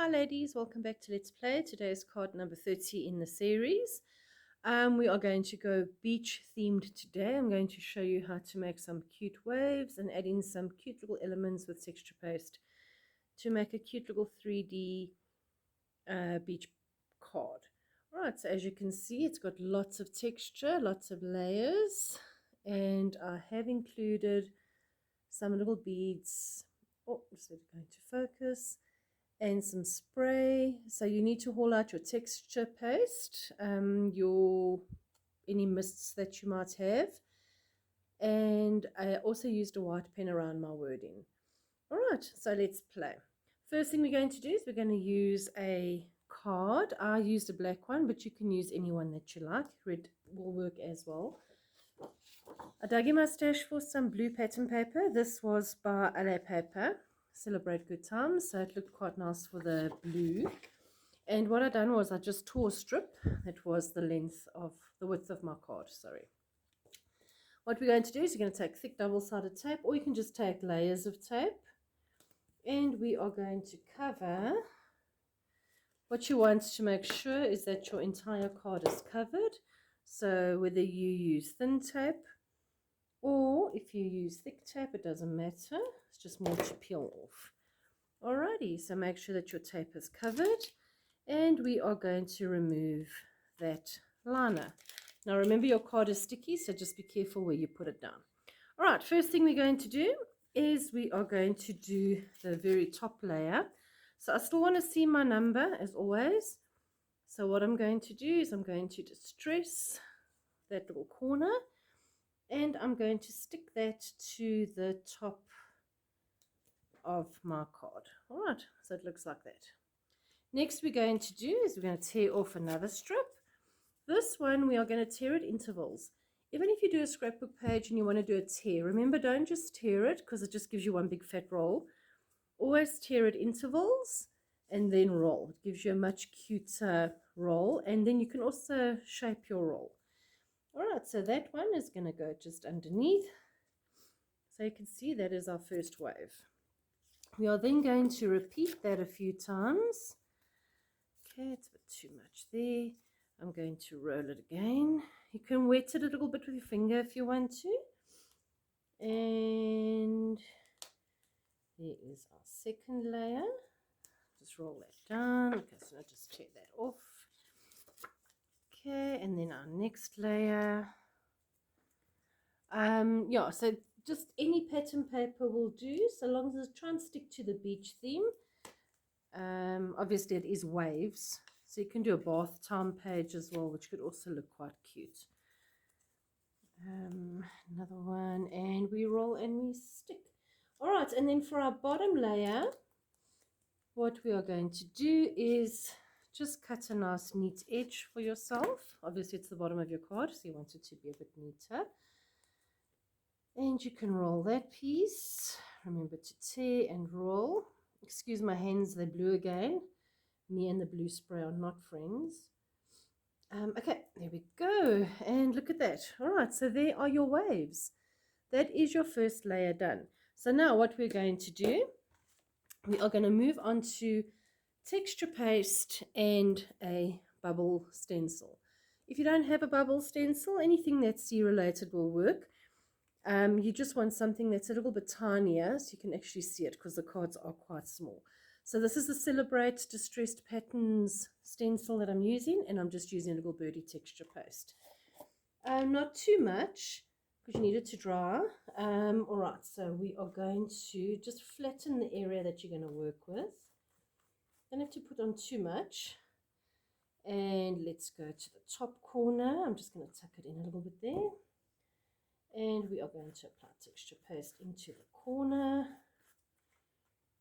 Hi ladies, welcome back to Let's Play. Today is card number 30 in the series. We are going to go beach themed today. I'm going to show you how to make some cute waves and add in some cute little elements with texture paste to make a cute little 3D beach card. Alright, so as you can see, it's got lots of texture, lots of layers, and I have included some little beads. Oh, so it's going to focus. And some spray. So you need to haul out your texture paste, your any mists that you might have, and I also used a white pen around my wording. All right, so let's play. First thing we're going to do is we're going to use a card. I used a black one, but you can use any one that you like. Red will work as well. I dug in my stash for some blue pattern paper. This was by LA Paper. Celebrate Good Times, so it looked quite nice for the blue. And what I done was I just tore a strip that was the width of my card. Sorry. What we're going to do is you're going to take thick double-sided tape, or you can just take layers of tape, and we are going to cover. What you want to make sure is that your entire card is covered. So whether you use thin tape or if you use thick tape, it doesn't matter. It's just more to peel off. Alrighty, so make sure that your tape is covered, and we are going to remove that liner. Now remember, your card is sticky, so just be careful where you put it down. Alright, first thing we're going to do is we are going to do the very top layer. So I still want to see my number as always. So what I'm going to do is I'm going to distress that little corner, and I'm going to stick that to the top of my card. All right, so it looks like that. Next we're going to do is we're going to tear off another strip. This one we are going to tear at intervals. Even if you do a scrapbook page and you want to do a tear, remember, don't just tear it because it just gives you one big fat roll. Always tear at intervals and then roll. It gives you a much cuter roll, and then you can also shape your roll. All right, so that one is going to go just underneath. So you can see that is our first wave. We are then going to repeat that a few times. Okay, it's a bit too much there. I'm going to roll it again. You can wet it a little bit with your finger if you want to. And there is our second layer. Just roll that down. Okay, so I'll just tear that off. Okay, and then our next layer. Yeah, so just any pattern paper will do, so long as it's try and stick to the beach theme. Obviously it is waves, so you can do a bath time page as well, which could also look quite cute. Another one, and we roll and we stick. All right, and then for our bottom layer, what we are going to do is just cut a nice neat edge for yourself. Obviously it's the bottom of your card, so you want it to be a bit neater. And you can roll that piece. Remember to tear and roll. Excuse my hands, they're blue again. Me and the blue spray are not friends. Okay, there we go. And look at that. All right, so there are your waves. That is your first layer done. So now what we're going to do, we are going to move on to texture paste and a bubble stencil. If you don't have a bubble stencil, anything that's sea related will work. You just want something that's a little bit tinier so you can actually see it, because the cards are quite small. So this is the Celebrate Distressed Patterns stencil that I'm using, and I'm just using a little birdie texture paste. Not too much because you need it to dry. All right, so we are going to just flatten the area that you're going to work with. Don't have to put on too much. And let's go to the top corner. I'm just going to tuck it in a little bit there. And we are going to apply texture paste into the corner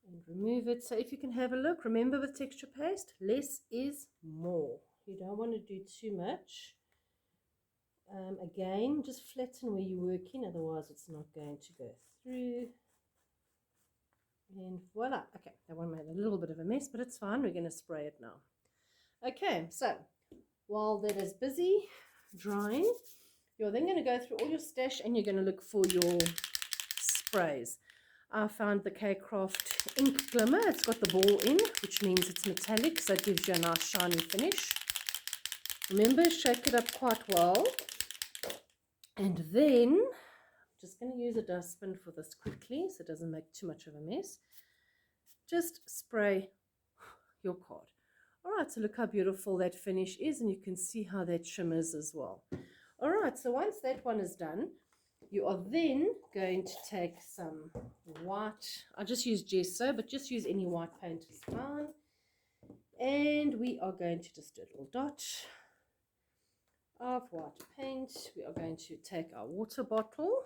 and remove it. So if you can have a look, remember with texture paste, less is more. You don't want to do too much. Again, just flatten where you're working, otherwise it's not going to go through. And voila. Okay, that one made a little bit of a mess, but it's fine. We're going to spray it now. Okay, so while that is busy drying, you're then going to go through all your stash and you're going to look for your sprays. I found the K-Craft ink glimmer. It's got the ball in, which means it's metallic, so it gives you a nice shiny finish. Remember, shake it up quite well. And then, I'm just going to use a dustbin for this quickly so it doesn't make too much of a mess. Just spray your card. All right, so look how beautiful that finish is, and you can see how that shimmers as well. All right, so once that one is done, you are then going to take some white. I just use gesso, but just use any white paint is fine. And we are going to just do a little dot of white paint. We are going to take our water bottle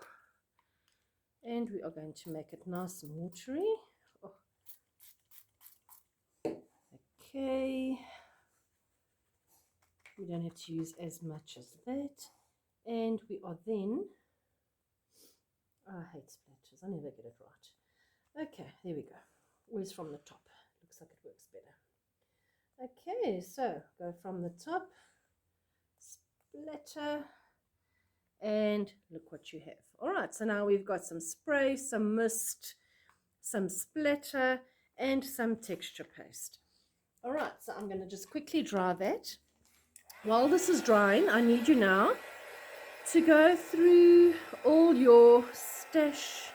and we are going to make it nice and watery. Oh. Okay. We don't have to use as much as that. And we are then, I hate splatters, I never get it right. Okay, there we go. Always from the top. Looks like it works better. Okay, so go from the top, splatter, and look what you have. All right, so now we've got some spray, some mist, some splatter, and some texture paste. All right, so I'm going to just quickly dry that. While this is drying, I need you now to go through all your stash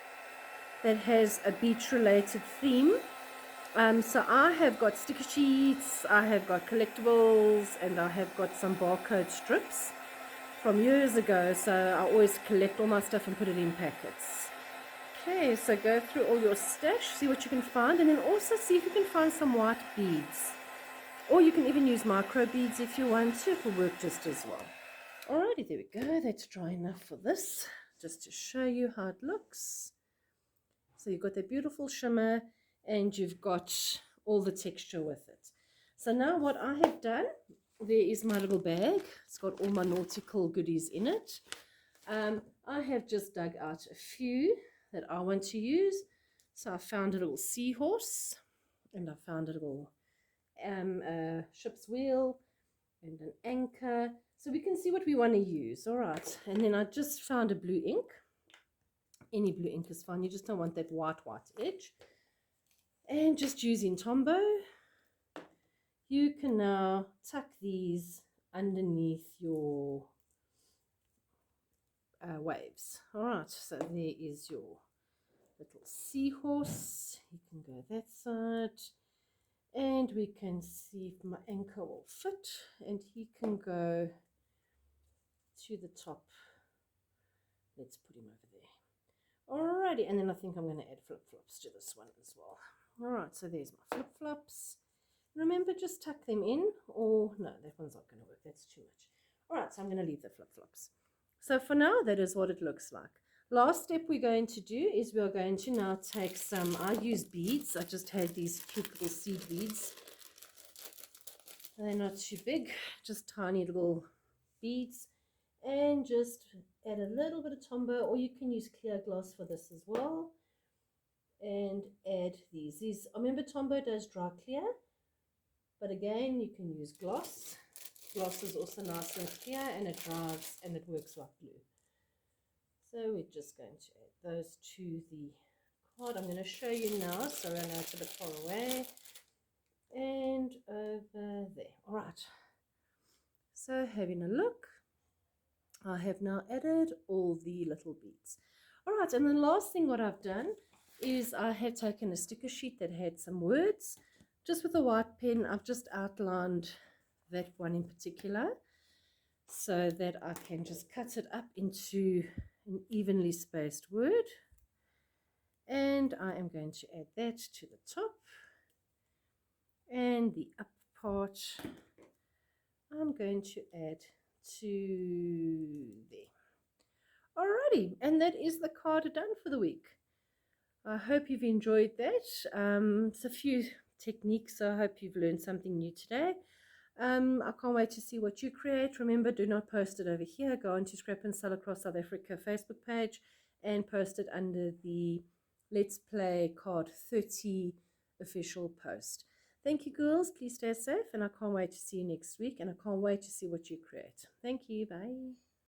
that has a beach-related theme. So I have got sticker sheets, I have got collectibles, and I have got some barcode strips from years ago. So I always collect all my stuff and put it in packets. Okay, so go through all your stash, see what you can find, and then also see if you can find some white beads. Or you can even use micro beads if you want to, it will work just as well. Alrighty, there we go, that's dry enough for this, just to show you how it looks. So you've got that beautiful shimmer and you've got all the texture with it. So now what I have done, there is my little bag. It's got all my nautical goodies in it. I have just dug out a few that I want to use. So I found a little seahorse and I found a little ship's wheel and an anchor. So we can see what we want to use. All right. And then I just found a blue ink. Any blue ink is fine. You just don't want that white edge. And just using Tombow, you can now tuck these underneath your waves. All right. So there is your little seahorse. You can go that side. And we can see if my anchor will fit. And he can go to the top. Let's put him over there. Alrighty, and then I think I'm going to add flip-flops to this one as well. Alright, so there's my flip-flops. Remember, just tuck them in, or no, that one's not going to work, that's too much. Alright, so I'm going to leave the flip-flops. So for now, that is what it looks like. Last step we're going to do is we're going to now take some, I use beads. I just had these cute little seed beads. They're not too big, just tiny little beads. And just add a little bit of Tombow, or you can use clear gloss for this as well. And add these. Remember, Tombow does dry clear, but again, you can use gloss. Gloss is also nice and clear, and it dries and it works like glue. So we're just going to add those to the card. I'm going to show you now, so I know it's a bit far away. And over there. All right. So having a look. I have now added all the little beads. All right, and the last thing what I've done is I have taken a sticker sheet that had some words. Just with a white pen, I've just outlined that one in particular so that I can just cut it up into an evenly spaced word. And I am going to add that to the top. And the up part, I'm going to add to there. Alrighty, and that is the card done for the week. I hope you've enjoyed that. It's a few techniques, so I hope you've learned something new today. I can't wait to see what you create. Remember, do not post it over here. Go onto Scrap and Sell Across South Africa Facebook page and post it under the Let's Play Card 30 official post. Thank you, girls. Please stay safe, and I can't wait to see you next week, and I can't wait to see what you create. Thank you. Bye.